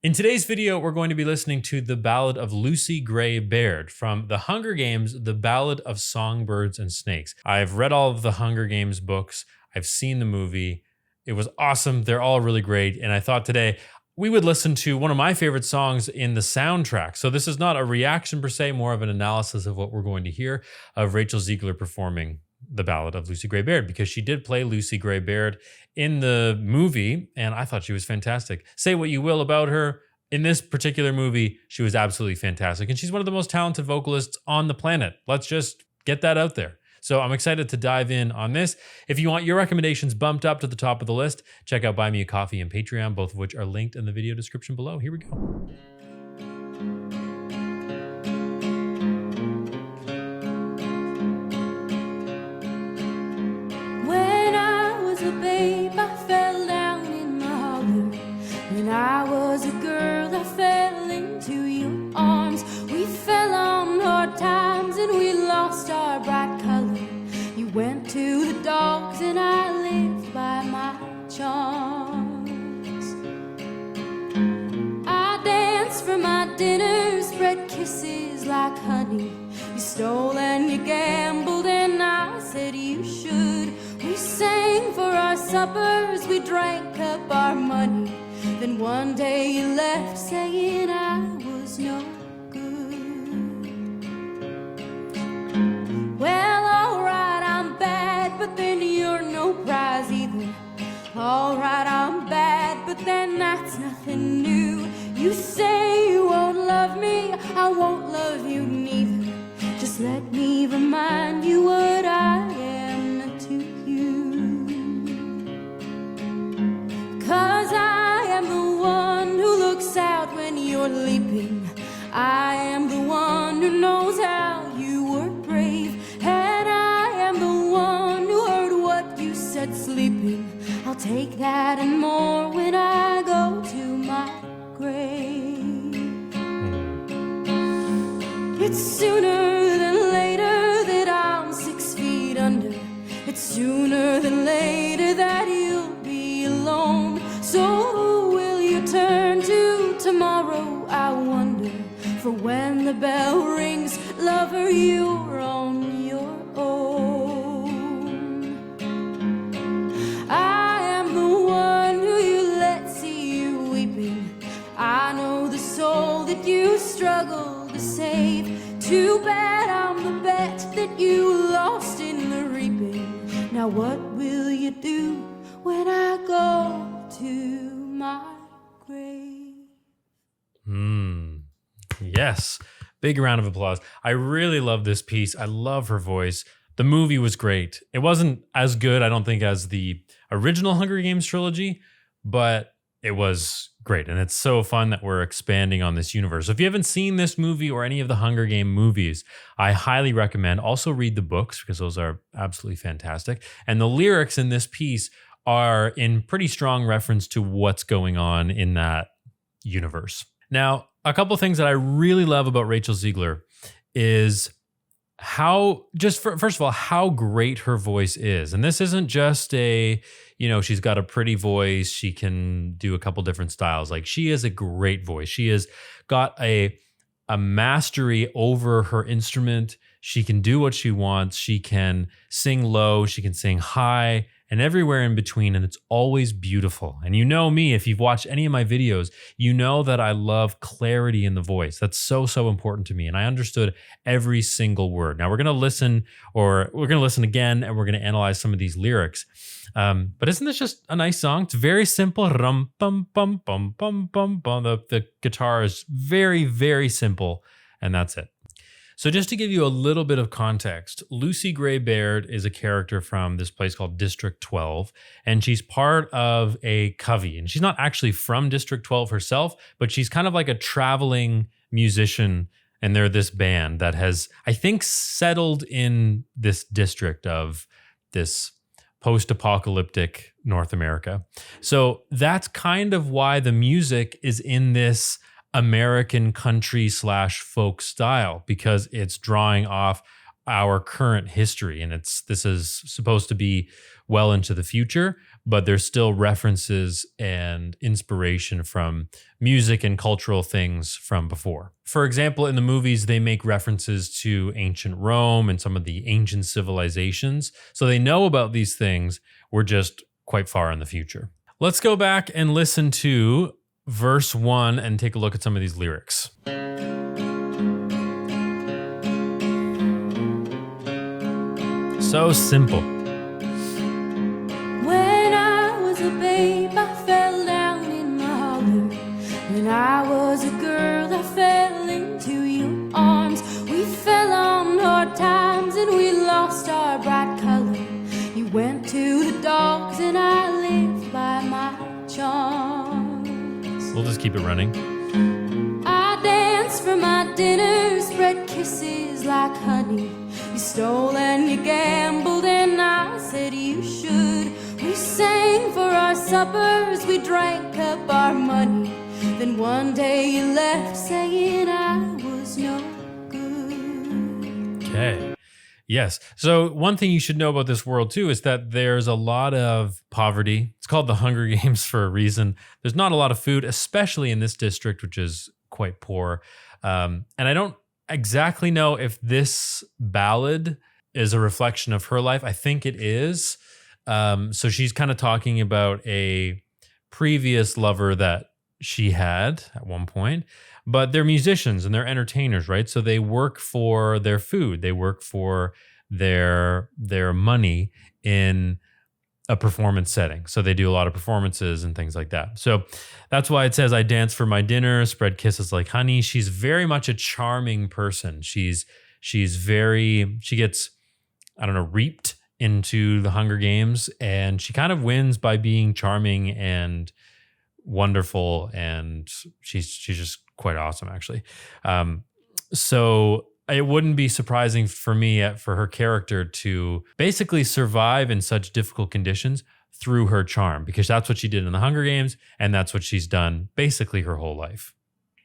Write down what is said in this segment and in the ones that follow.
In today's video, we're going to be listening to The Ballad of Lucy Gray Baird from The Hunger Games, The Ballad of Songbirds and Snakes. I've read all of the Hunger Games books. I've seen the movie. It was awesome. They're all really great. And I thought today we would listen to one of my favorite songs in the soundtrack. So this is not a reaction per se, more of an analysis of what we're going to hear of Rachel Zegler performing The Ballad of Lucy Gray Baird, because she did play Lucy Gray Baird in the movie, and I thought she was fantastic. Say what you will about her, in this particular movie, she was absolutely fantastic, and she's one of the most talented vocalists on the planet. Let's just get that out there. So I'm excited to dive in on this. If you want your recommendations bumped up to the top of the list, check out Buy Me a Coffee and Patreon, both of which are linked in the video description below. Here we go. Babe, I fell down in my holler. When I was a girl, I fell into your arms. We fell on hard times and we lost our bright color. You went to the dogs and I lived by my charms. I danced for my dinner, spread kisses like honey. You stole and you gambled and I said you should. We sang for our suppers, we drank up our money. Then one day you left saying I was no good. Well, alright, I'm bad, but then you're no prize either. Alright, I'm bad, but then that's nothing new. You say you won't love me, I won't love you neither. Just let me remind you what I am to you. 'Cause I am the one who looks out when you're leaping. I am the one who knows how you were brave. And I am the one who heard what you said sleeping. I'll take that and more when I go to my grave. It's sooner than later that I'm 6 feet under. It's sooner than later that you'll be alone. So who will you turn to tomorrow, I wonder? For when the bell rings, lover, you're on your own. I am the one who you let see you weeping. I know the soul that you struggle to save. Too bad I'm the bet that you lost in the reaping. Now what will you do when I go to my grave? Yes. Big round of applause. I really love this piece. I love her voice. The movie was great. It wasn't as good, I don't think, as the original Hunger Games trilogy, but it was great. And it's so fun that we're expanding on this universe. So if you haven't seen this movie or any of the Hunger Game movies, I highly recommend. Also read the books, because those are absolutely fantastic. And the lyrics in this piece are in pretty strong reference to what's going on in that universe. Now, a couple of things that I really love about Rachel Zegler is how, first of all, how great her voice is. And this isn't just she's got a pretty voice. She can do a couple different styles. Like, she has a great voice. She has got a mastery over her instrument. She can do what she wants. She can sing low. She can sing high and everywhere in between. And it's always beautiful. And you know me, if you've watched any of my videos, you know that I love clarity in the voice. That's so, so important to me. And I understood every single word. Now we're going to listen again, and we're going to analyze some of these lyrics. But isn't this just a nice song? It's very simple. Rum, bum, bum, bum, bum, bum, bum. The guitar is very, very simple. And that's it. So just to give you a little bit of context, Lucy Gray Baird is a character from this place called District 12, and she's part of a covey. And she's not actually from District 12 herself, but she's kind of like a traveling musician, and they're this band that has, I think, settled in this district of this post-apocalyptic North America. So that's kind of why the music is in this American country / folk style, because it's drawing off our current history. And this is supposed to be well into the future, but there's still references and inspiration from music and cultural things from before. For example, in the movies, they make references to ancient Rome and some of the ancient civilizations. So they know about these things. We're just quite far in the future. Let's go back and listen to verse 1 and take a look at some of these lyrics. So simple. When I was a babe, I fell down in my holler. When I was a girl, I fell into your arms. We fell on hard times and we lost our bright color. You went to the dogs and I lived by my charms. We'll just keep it running. I danced for my dinner, spread kisses like honey. You stole and you gambled and I said you should. We sang for our suppers, we drank up our money. Then one day you left saying I was no good. Okay. Yes. So one thing you should know about this world too is that there's a lot of poverty. It's called the Hunger Games for a reason. There's not a lot of food, especially in this district, which is quite poor. And I don't exactly know if this ballad is a reflection of her life. I think it is. So she's kind of talking about a previous lover that she had at one point, but they're musicians and they're entertainers, right? So they work for their food. They work for their money in a performance setting. So they do a lot of performances and things like that. So that's why it says, I danced for my dinner, spread kisses like honey. She's very much a charming person. She gets, I don't know, reaped into the Hunger Games, and she kind of wins by being charming and wonderful, and she's just quite awesome, actually. So it wouldn't be surprising for me for her character to basically survive in such difficult conditions through her charm, because that's what she did in the Hunger Games, and that's what she's done basically her whole life.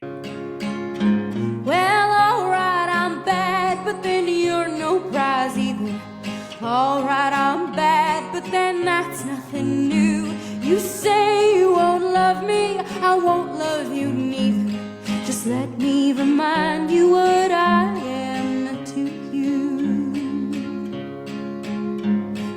Well, alright, I'm bad, but then you're no prize either. Alright, I'm bad, but then that's nothing new. You say you won't love me, I won't love you neither. Just let me remind you what I am to you.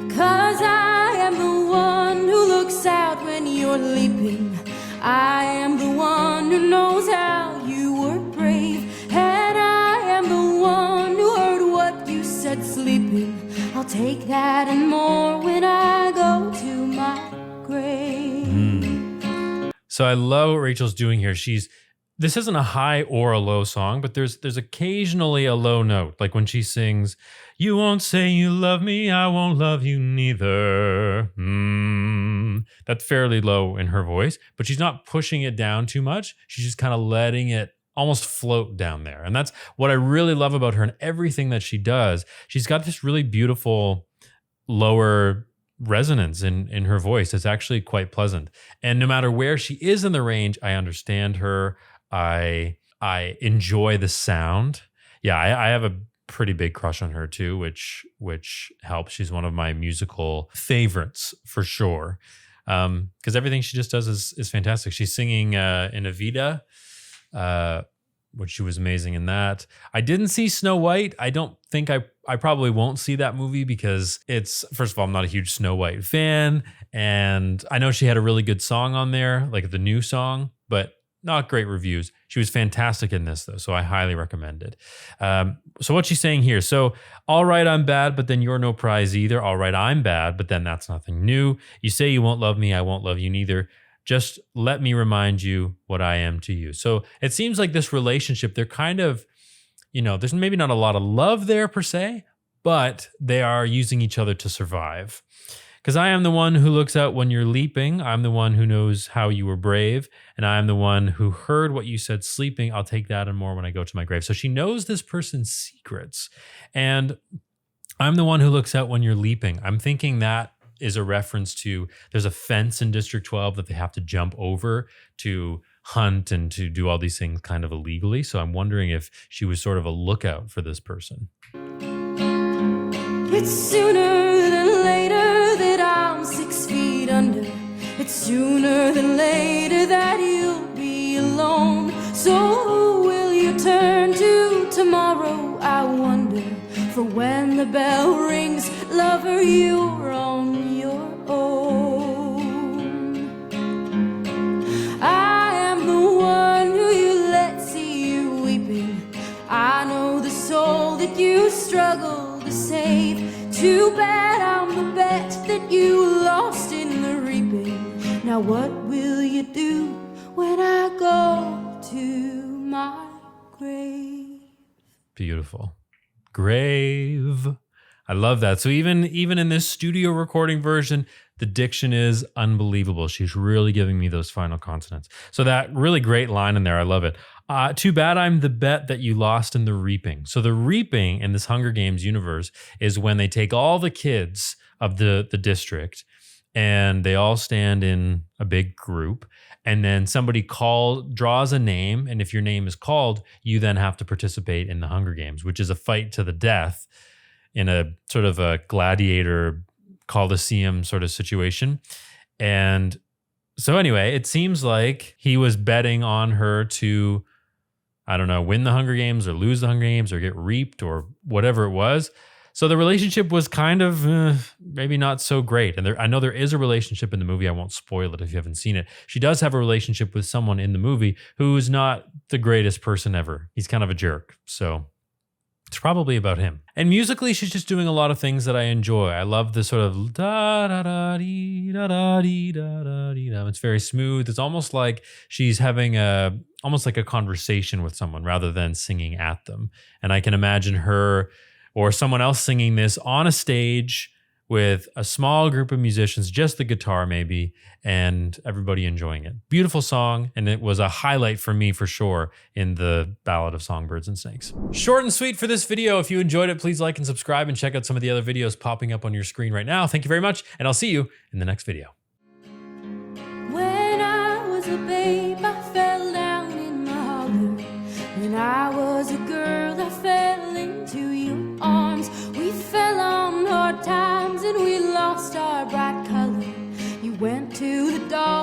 'Cause I am the one who looks out when you're leaping. I am the one who knows how you were brave. And I am the one who heard what you said sleeping. I'll take that and more when I go to my grave. So I love what Rachel's doing here. This isn't a high or a low song, but there's occasionally a low note. Like when she sings, you won't say you love me, I won't love you neither. That's fairly low in her voice, but she's not pushing it down too much. She's just kind of letting it almost float down there. And that's what I really love about her and everything that she does. She's got this really beautiful lower resonance in her voice. It's actually quite pleasant. And no matter where she is in the range, I understand her. I enjoy the sound. Yeah, I have a pretty big crush on her too, which helps. She's one of my musical favorites for sure. Because everything she just does is fantastic. She's singing in Evita, which she was amazing in that. I didn't see Snow White. I don't think I probably won't see that movie because first of all, I'm not a huge Snow White fan. And I know she had a really good song on there, like the new song, but not great reviews. She was fantastic in this though, so I highly recommend it. So what's she saying here? So, all right, I'm bad, but then you're no prize either. All right, I'm bad, but then that's nothing new. You say you won't love me, I won't love you neither. Just let me remind you what I am to you. So it seems like this relationship, they're kind of, there's maybe not a lot of love there per se, but they are using each other to survive. Because I am the one who looks out when you're leaping. I'm the one who knows how you were brave. And I am the one who heard what you said sleeping. I'll take that and more when I go to my grave. So she knows this person's secrets. And I'm the one who looks out when you're leaping. I'm thinking that is a reference to, there's a fence in District 12 that they have to jump over to hunt and to do all these things kind of illegally. So I'm wondering if she was sort of a lookout for this person. It's sooner than later that sooner than later that you'll be alone. So who will you turn to tomorrow, I wonder? For when the bell rings, lover, you're on your own. I am the one who you let see you weeping. I know the soul that you struggle to save. Too bad I'm the bet that you lost in the reaping. Now what will you do when I go to my grave? Beautiful. Grave. I love that. So even in this studio recording version, the diction is unbelievable. She's really giving me those final consonants. So that really great line in there. I love it. Too bad I'm the bet that you lost in the reaping. So the reaping in this Hunger Games universe is when they take all the kids of the district and they all stand in a big group, and then somebody draws a name, and if your name is called, you then have to participate in the Hunger Games, which is a fight to the death in a sort of a gladiator Colosseum sort of situation. And so anyway, it seems like he was betting on her to, I don't know, win the Hunger Games or lose the Hunger Games or get reaped or whatever it was. So the relationship was kind of maybe not so great. And I know there is a relationship in the movie. I won't spoil it if you haven't seen it. She does have a relationship with someone in the movie who is not the greatest person ever. He's kind of a jerk. So it's probably about him. And musically, she's just doing a lot of things that I enjoy. I love the sort of da da da dee da da dee da da dee da. It's very smooth. It's almost like she's having almost like a conversation with someone rather than singing at them. And I can imagine her or someone else singing this on a stage with a small group of musicians, just the guitar maybe, and everybody enjoying it. Beautiful song, and it was a highlight for me for sure in the Ballad of Songbirds and Snakes. Short and sweet for this video. If you enjoyed it, please like and subscribe and check out some of the other videos popping up on your screen right now. Thank you very much, and I'll see you in the next video. When I was a babe, I fell down in my holler. When I was a girl, I fell into your arms. We fell on hard times and we lost our bright color. You went to the dog